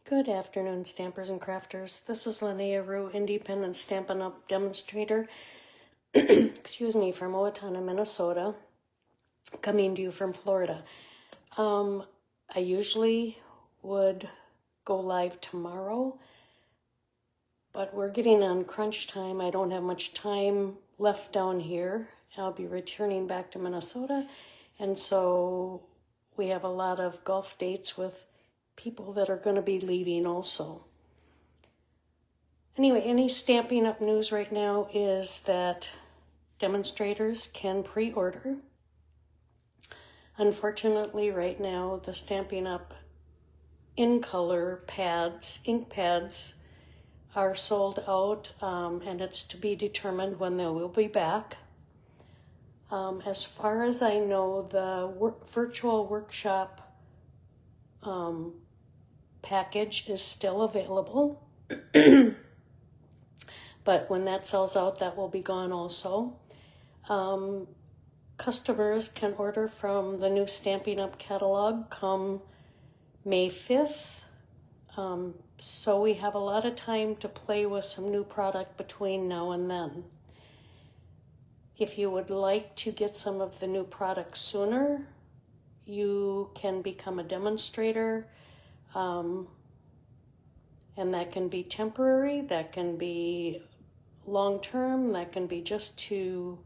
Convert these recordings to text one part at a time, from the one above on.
Good afternoon, stampers and crafters. This is Linnea Rue, Independent Stampin' Up! Demonstrator, excuse me, from Owatonna, Minnesota, coming to you from Florida. I usually would go live tomorrow, but we're getting on crunch time. I don't have much time left down here. I'll be returning back to Minnesota, and so we have a lot of golf dates with people that are going to be leaving also. Anyway, any Stampin' Up! News right now is that demonstrators can pre-order. Unfortunately, right now, the Stampin' Up! In color pads, ink pads, are sold out, and it's to be determined when they will be back. As far as I know, the virtual workshop package is still available. But when that sells out, that will be gone also. Customers can order from the new Stampin' Up! Catalog come May 5th. So we have a lot of time to play with some new product between now and then. If you would like to get some of the new products sooner, you can become a demonstrator. And that can be temporary, that can be long-term, that can be just to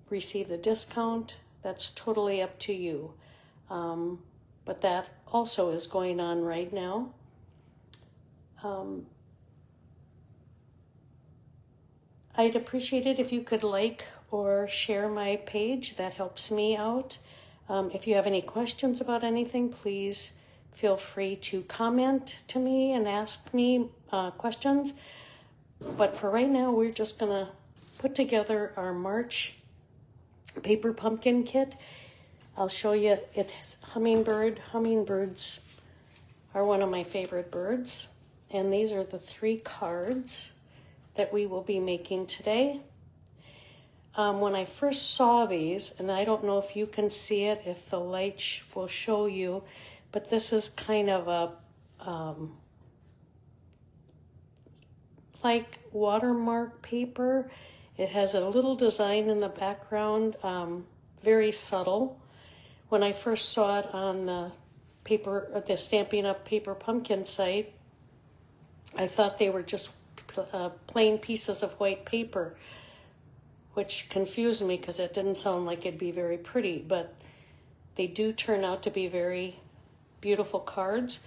receive the discount. That's totally up to you. But that also is going on right now. I'd appreciate it if you could like or share my page. That helps me out. If you have any questions about anything, please feel free to comment to me and ask me questions. But for right now, we're just gonna put together our March paper pumpkin kit. I'll show you. It's hummingbird. Hummingbirds are one of my favorite birds. And these are the 3 cards that we will be making today. When I first saw these, and I don't know if you can see it, if the light will show you, but this is kind of a like watermark paper. It has a little design in the background, very subtle. When I first saw it on the Stampin' Up! Paper Pumpkin site, I thought they were just plain pieces of white paper, which confused me because it didn't sound like it'd be very pretty, but they do turn out to be very beautiful cards.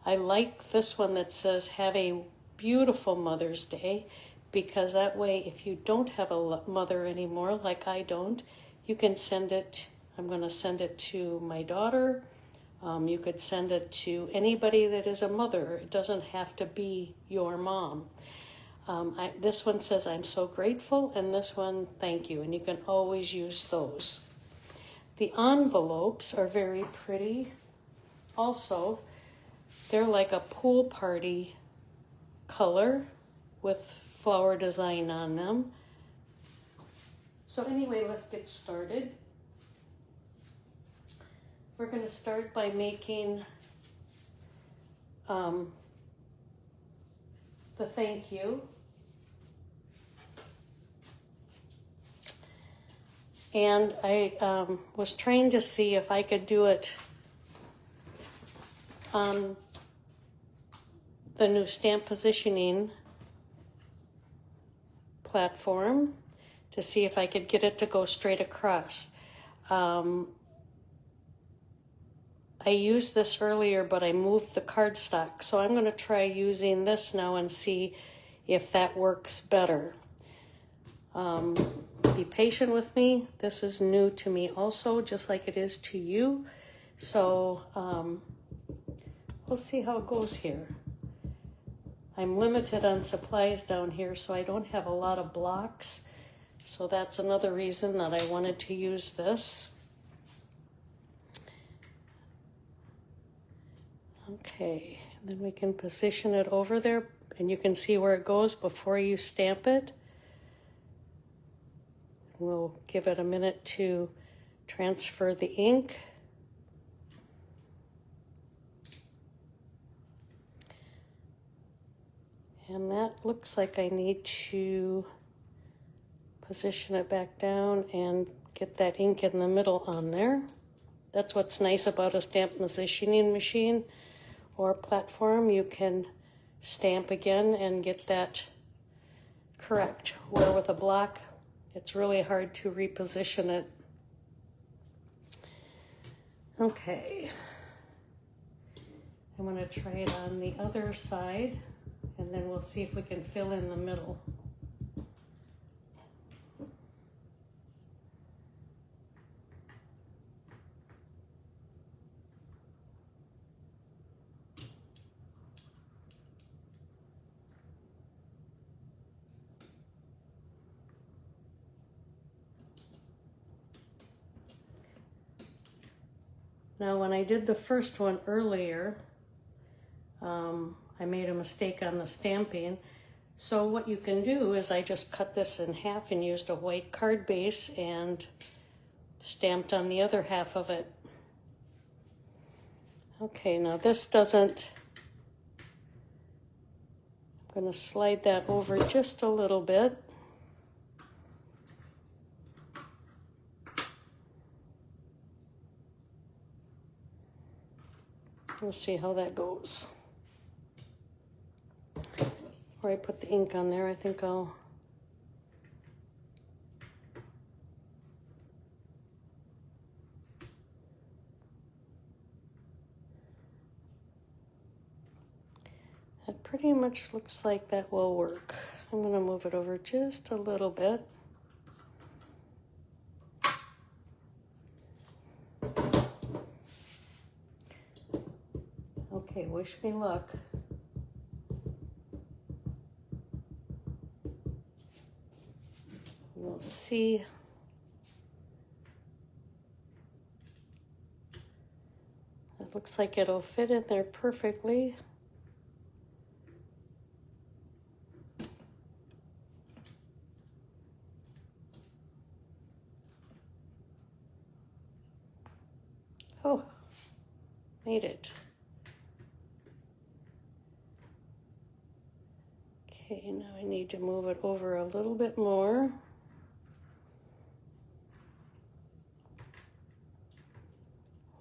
I like this one that says, "Have a beautiful Mother's Day," because that way, if you don't have a mother anymore, like I don't, you can send it. I'm going to send it to my daughter. You could send it to anybody that is a mother. It doesn't have to be your mom. This one says, "I'm so grateful," and this one, "Thank you," and you can always use those. The envelopes are very pretty. Also, they're like a pool party color with flower design on them. So anyway, let's get started. We're going to start by making the thank you. And I was trying to see if I could do it on the new stamp positioning platform to see if I could get it to go straight across. I used this earlier, but I moved the cardstock, so I'm going to try using this now and see if that works better. Be patient with me. This is new to me also, just like it is to you. So we'll see how it goes here. I'm limited on supplies down here, so I don't have a lot of blocks. So that's another reason that I wanted to use this. Okay, and then we can position it over there, and you can see where it goes before you stamp it. We'll give it a minute to transfer the ink. And that looks like I need to position it back down and get that ink in the middle on there. That's what's nice about a stamp positioning machine or platform. You can stamp again and get that correct. Where with a block, it's really hard to reposition it. Okay. I'm going to try it on the other side, and then we'll see if we can fill in the middle. Now, when I did the first one earlier, I made a mistake on the stamping. So what you can do is I just cut this in half and used a white card base and stamped on the other half of it. Okay, now this doesn't, I'm going to slide that over just a little bit. We'll see how that goes. Before I put the ink on there, I think I'll that pretty much looks like that will work. I'm going to move it over just a little bit. Okay, wish me luck. We'll see. It looks like it'll fit in there perfectly. Oh, made it. Okay, now I need to move it over a little bit more.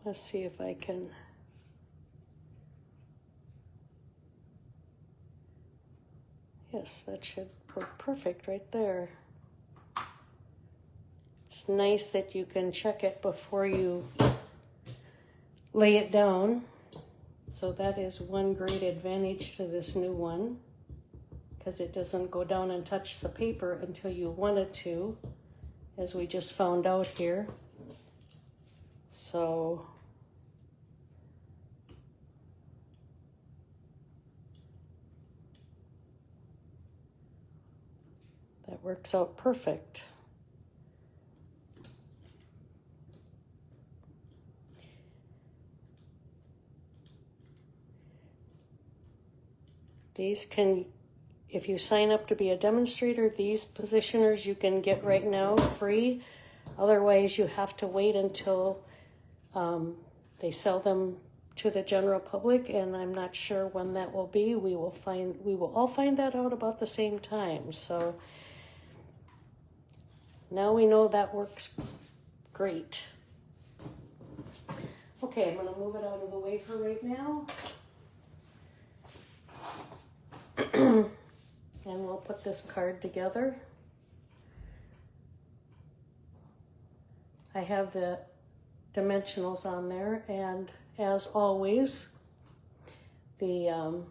Let's see if I can. Yes, that should work perfect right there. It's nice that you can check it before you lay it down. So that is one great advantage to this new one, because it doesn't go down and touch the paper until you want it to, as we just found out here. So that works out perfect. These can, if you sign up to be a demonstrator, these positioners you can get right now free. Otherwise, you have to wait until they sell them to the general public, and I'm not sure when that will be. We will all find that out about the same time. So now we know that works great. Okay, I'm going to move it out of the way for right now. And we'll put this card together. I have the dimensionals on there, and as always, the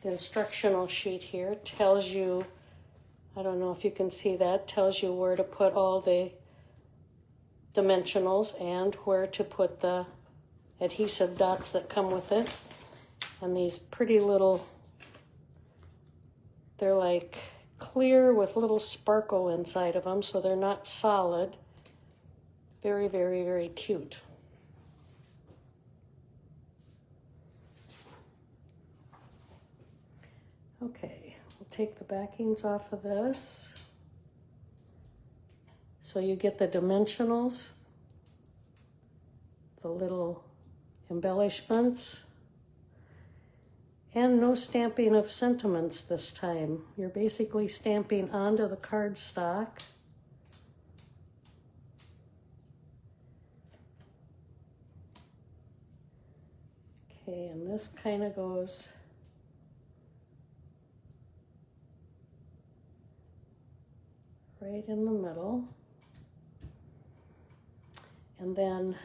instructional sheet here tells you, I don't know if you can see that, tells you where to put all the dimensionals and where to put the adhesive dots that come with it. And these pretty little, they're like clear with little sparkle inside of them, so they're not solid. Very, very, very cute. Okay, we'll take the backings off of this. So you get the dimensionals, the little embellishments, And no stamping of sentiments this time. You're basically stamping onto the cardstock. Okay, and this kind of goes right in the middle. And then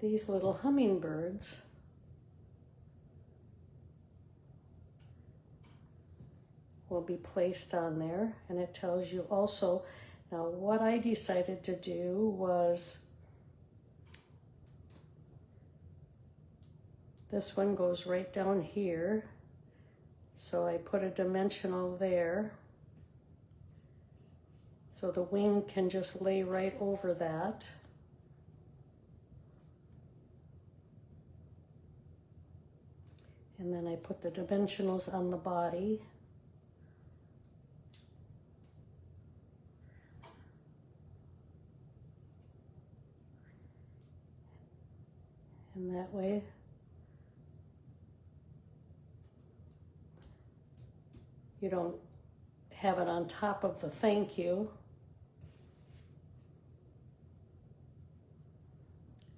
these little hummingbirds will be placed on there, and it tells you also. Now what I decided to do was, this one goes right down here, so I put a dimensional there so the wing can just lay right over that. And then I put the dimensionals on the body. And that way you don't have it on top of the thank you.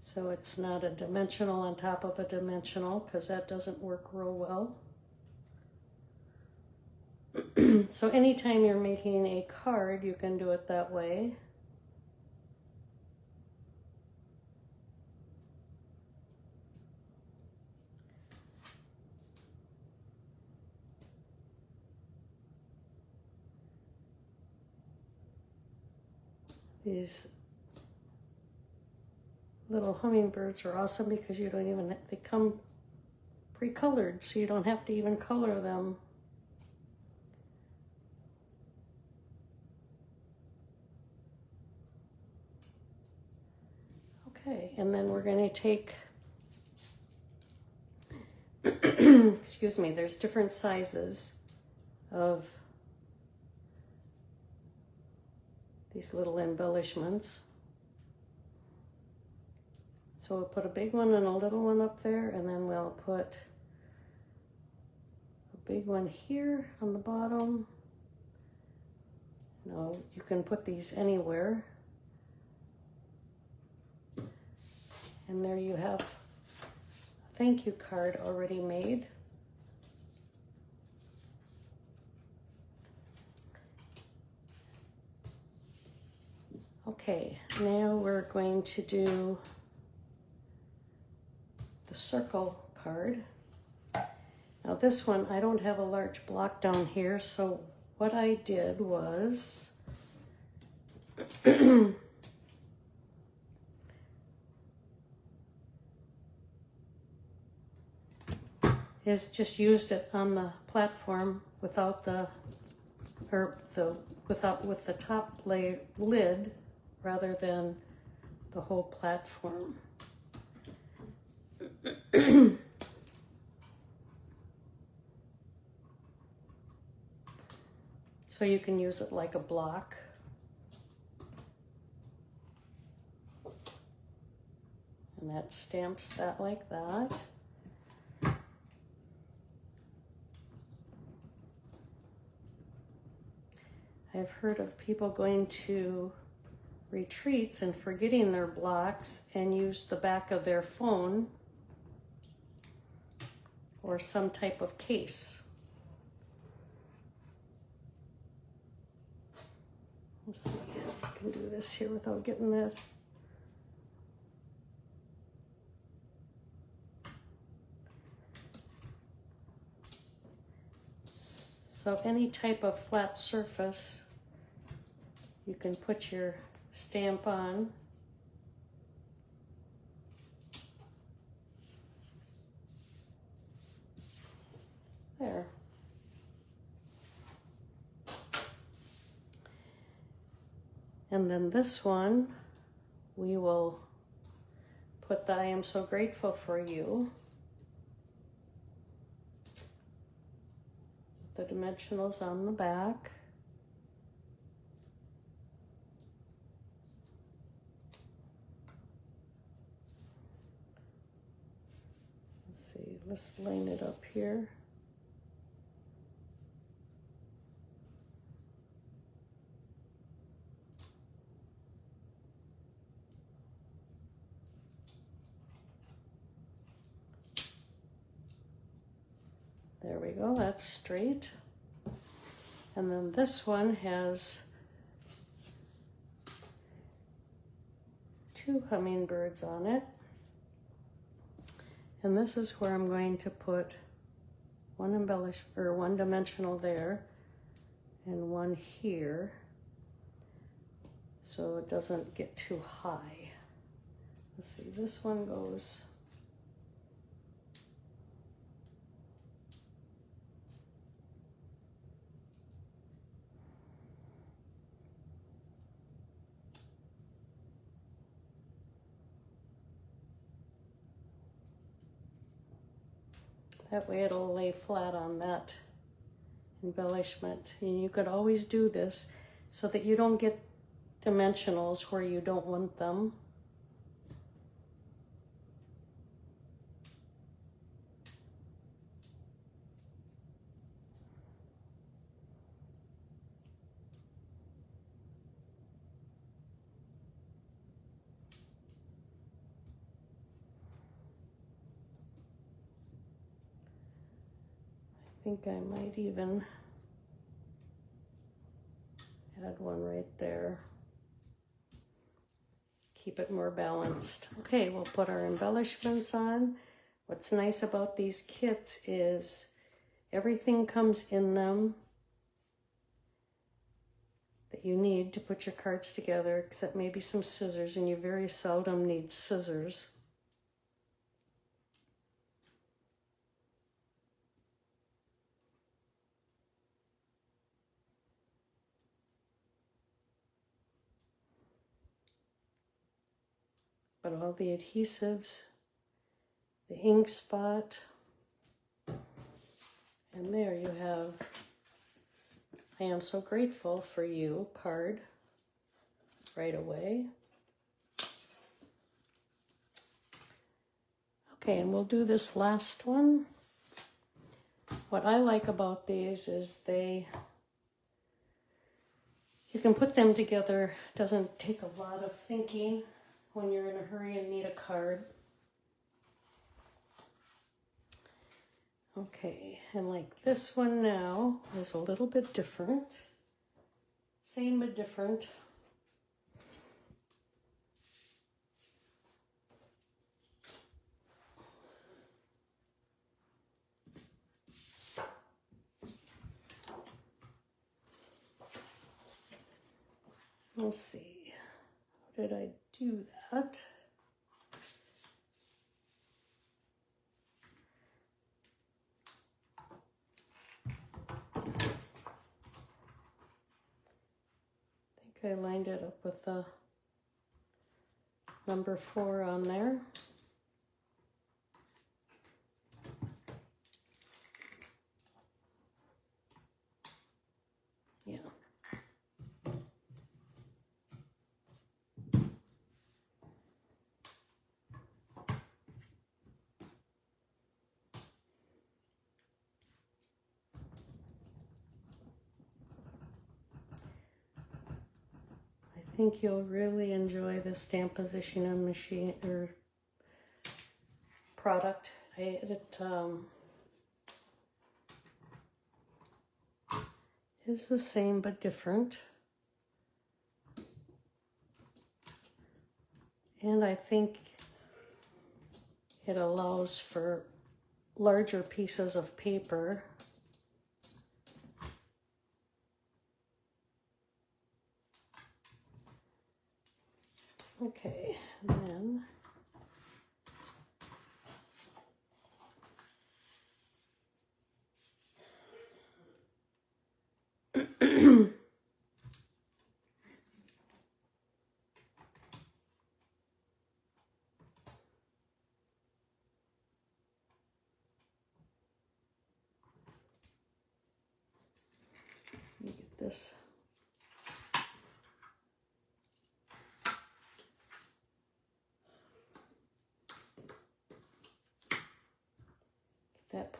So it's not a dimensional on top of a dimensional, because that doesn't work real well. So anytime you're making a card, you can do it that way. These little hummingbirds are awesome because you don't even, they come pre-colored, so you don't have to even color them. Okay, and then we're going to take, excuse me, there's different sizes of these little embellishments. So we'll put a big one and a little one up there, and then we'll put a big one here on the bottom. No, you can put these anywhere. And there you have a thank you card already made. Okay, now we're going to do the circle card. Now this one, I don't have a large block down here, so what I did was is just used it on the platform without the, with the top lid rather than the whole platform. So you can use it like a block. And that stamps that like that. I've heard of people going to retreats and forgetting their blocks and use the back of their phone or some type of case. Let's see if I can do this here without getting that. So any type of flat surface, you can put your stamp on. There. And then this one, we will put the I am so grateful for you. The dimensionals on the back. Let's line it up here. There we go, that's straight. And then this one has 2 hummingbirds on it. And this is where I'm going to put one one dimensional there and one here, so it doesn't get too high. Let's see, this one goes that way, it'll lay flat on that embellishment. And you could always do this so that you don't get dimensionals where you don't want them. I think I might even add one right there. Keep it more balanced. Okay, we'll put our embellishments on. What's nice about these kits is everything comes in them that you need to put your cards together, except maybe some scissors, and you very seldom need scissors. But all the adhesives, the ink spot, and there you have I am so grateful for you card right away. Okay, and we'll do this last one. What I like about these is you can put them together. It doesn't take a lot of thinking when you're in a hurry and need a card. Okay, and like this one now is a little bit different. Same but different. Let's see, how did I do that? I think I lined it up with the number 4 on there. Yeah. I think you'll really enjoy the stamp positioning machine or product. It is the same but different. And I think it allows for larger pieces of paper. Okay, and then let me get this.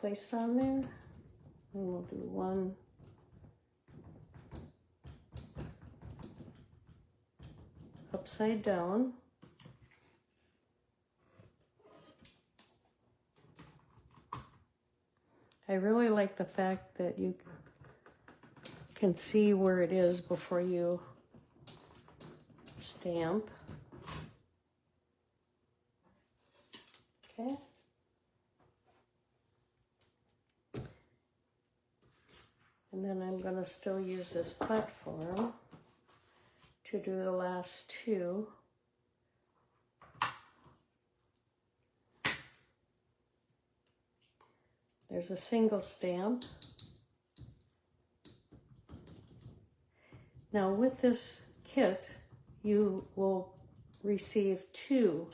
placed on there. And we'll do one upside down. I really like the fact that you can see where it is before you stamp. Okay. And then I'm going to still use this platform to do the last two. There's a single stamp. Now with this kit, you will receive two.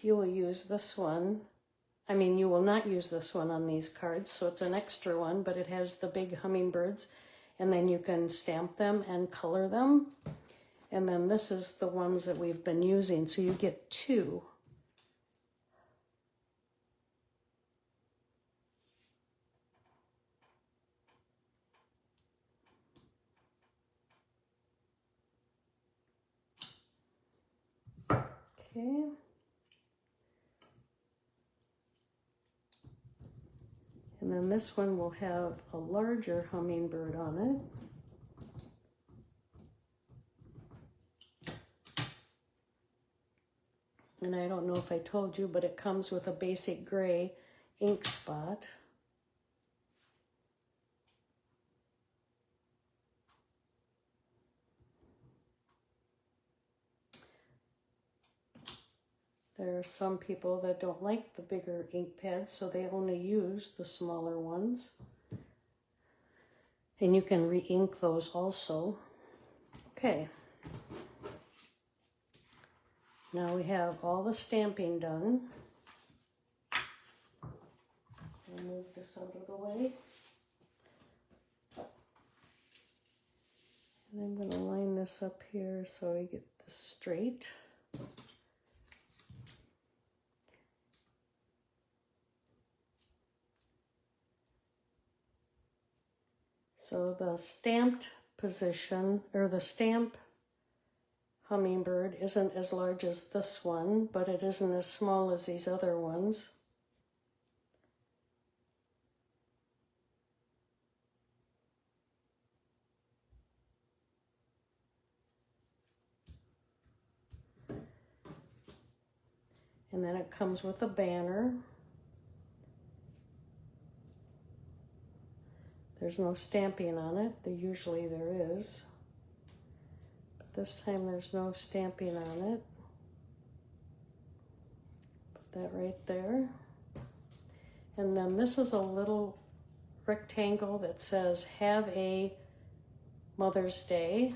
You will use this one. I mean, you will not use this one on these cards, so it's an extra one, but it has the big hummingbirds, and then you can stamp them and color them. And then this is the ones that we've been using, so you get two. Okay. And then this one will have a larger hummingbird on it. And I don't know if I told you, but it comes with a basic gray ink spot. There are some people that don't like the bigger ink pads, so they only use the smaller ones. And you can re-ink those also. Okay. Now we have all the stamping done. I'll move this out of the way. And I'm going to line this up here so we get this straight. So the stamped position, or the stamp hummingbird, isn't as large as this one, but it isn't as small as these other ones. And then it comes with a banner. There's no stamping on it. Usually there is. But this time there's no stamping on it. Put that right there. And then this is a little rectangle that says, "Have a Mother's Day."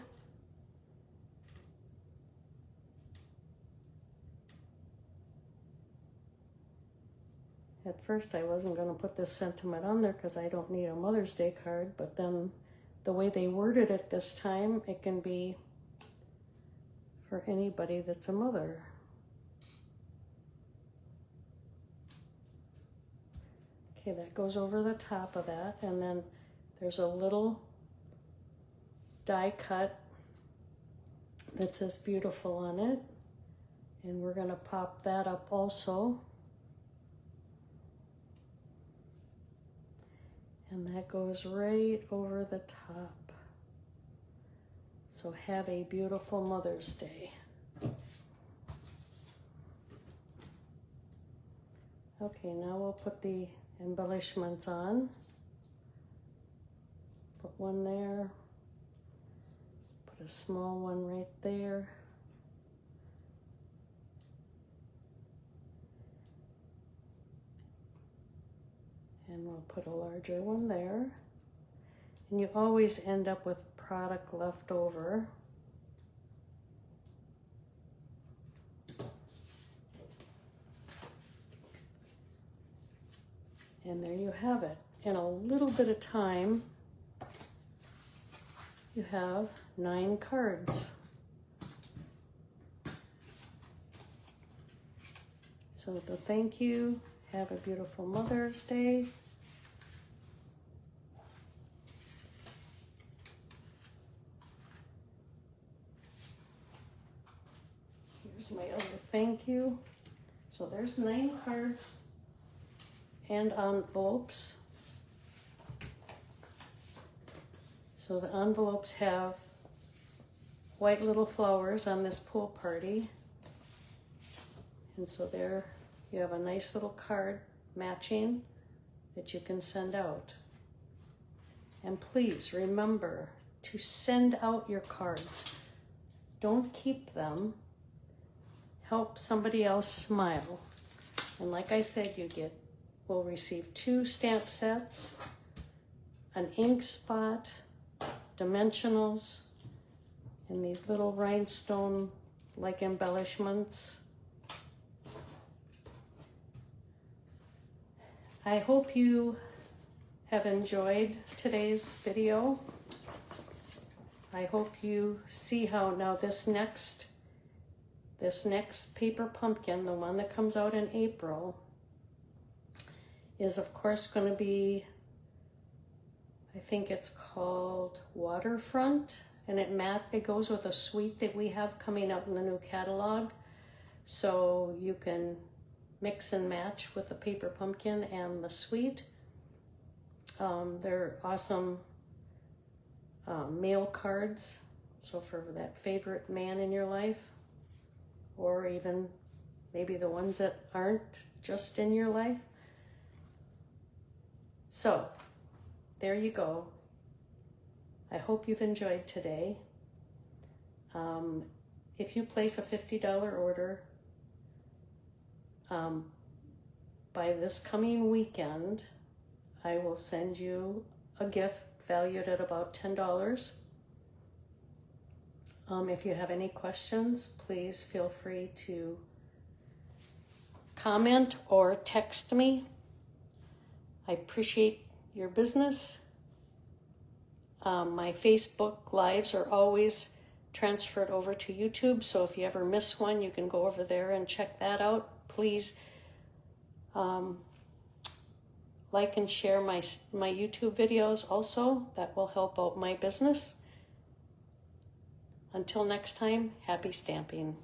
At first I wasn't going to put this sentiment on there because I don't need a Mother's Day card, but then the way they worded it this time, it can be for anybody that's a mother. Okay, that goes over the top of that, and then there's a little die cut that says "Beautiful" on it, and we're going to pop that up also. And that goes right over the top. So have a beautiful Mother's Day. Okay, now we'll put the embellishments on. Put one there. Put a small one right there. And we'll put a larger one there. And you always end up with product left over. And there you have it. In a little bit of time, you have 9 cards. So the thank you, have a beautiful Mother's Day. Here's my other thank you. So there's 9 cards and envelopes. So the envelopes have white little flowers on this pool party. And so there you have a nice little card matching that you can send out. And please remember to send out your cards. Don't keep them. Help somebody else smile. And like I said, will receive 2 stamp sets, an ink spot, dimensionals, and these little rhinestone-like embellishments. I hope you have enjoyed today's video. I hope you see how now this next paper pumpkin, the one that comes out in April, is of course going to be, I think it's called Waterfront, and it goes with a suite that we have coming out in the new catalog. So you can mix and match with the paper pumpkin and the suite. They're awesome mail cards. So for that favorite man in your life, or even maybe the ones that aren't just in your life. So there you go. I hope you've enjoyed today. If you place a $50 order by this coming weekend, I will send you a gift valued at about $10. If you have any questions, please feel free to comment or text me. I appreciate your business. My Facebook Lives are always transferred over to YouTube, so if you ever miss one, you can go over there and check that out. Please like and share my YouTube videos also. That will help out my business. Until next time, happy stamping.